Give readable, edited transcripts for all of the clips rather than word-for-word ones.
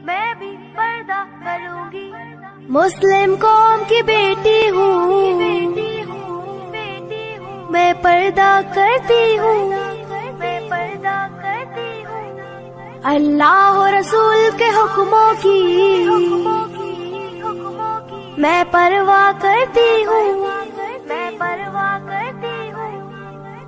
میں بھی پردہ کروں گی. مسلم قوم کی بیٹی ہوں، میں پردہ کرتی ہوں، میں پردہ کرتی ہوں. اللہ و رسول کے حکموں کی میں پرواہ کرتی ہوں، میں پرواہ کرتی ہوں.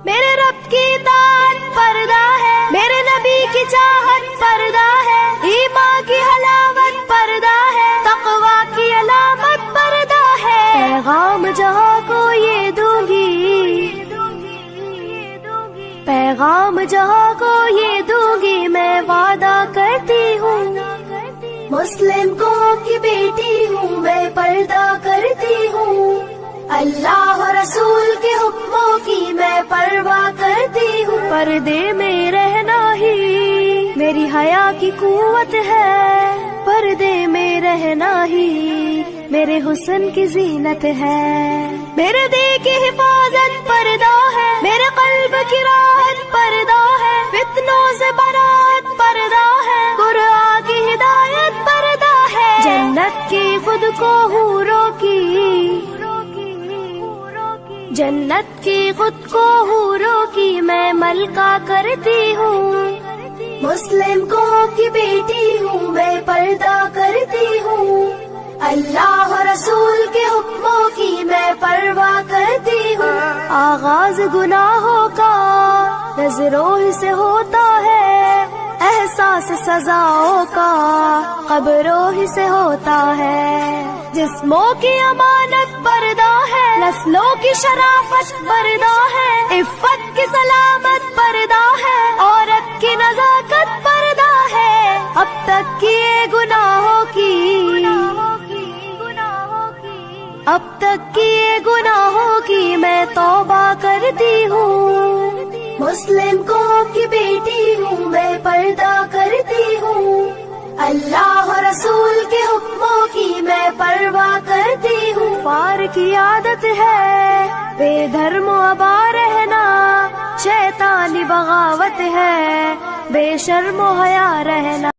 میرے رب کی اطاعت پردہ ہے، میرے نبی کی چاہت پردہ ہے، ایمان کی حلاوت پردہ ہے، تقوی کی علامت پردہ ہے. پیغام جہاں کو یہ دوں گی، پیغام جہاں کو یہ دوں گی، میں وعدہ کرتی ہوں. مسلم قوم کی بیٹی ہوں، میں پردہ کرتی ہوں، اللہ و رسول کے حکموں کی میں پرواہ کرتی ہوں. پردے میں رہنا ہی میری حیا کی قوت ہے، پردے میں رہنا ہی میرے حسن کی زینت ہے. میرے دل کی حفاظت پردہ ہے، میرے قلب کی راحت پردہ ہے، فتنوں سے برات پردہ ہے، قرآن کی ہدایت پردہ ہے. جنت کی خود کو حوروں کی، جنت کی خود کو حوروں کی میں ملکہ کرتی ہوں. مسلم قوم کی بیٹی ہوں، میں پردہ کرتی ہوں، اللہ و رسول کے حکموں کی میں پرواہ کرتی ہوں. آغاز گناہوں کا نظروں ہی سے ہوتا ہے، احساس سزاؤں کا قبروں ہی سے ہوتا ہے. جسموں کی امانت پردہ ہے، نسلوں کی شرافت پردہ ہے، عفت کی سلامت پردہ ہے، عورت کی نزاکت پردہ ہے. اب تک کیے گناہوں کی، اب تک کیے گناہوں کی میں توبہ کرتی ہوں. مسلم قوم کی بیٹی ہوں، میں پردہ کرتی ہوں، اللہ و رسول کے حکموں کی میں پرواہ کرتی ہوں. پار کی عادت ہے بے دھرم و ابا رہنا، شیطانی بغاوت ہے بے شرم و حیا رہنا.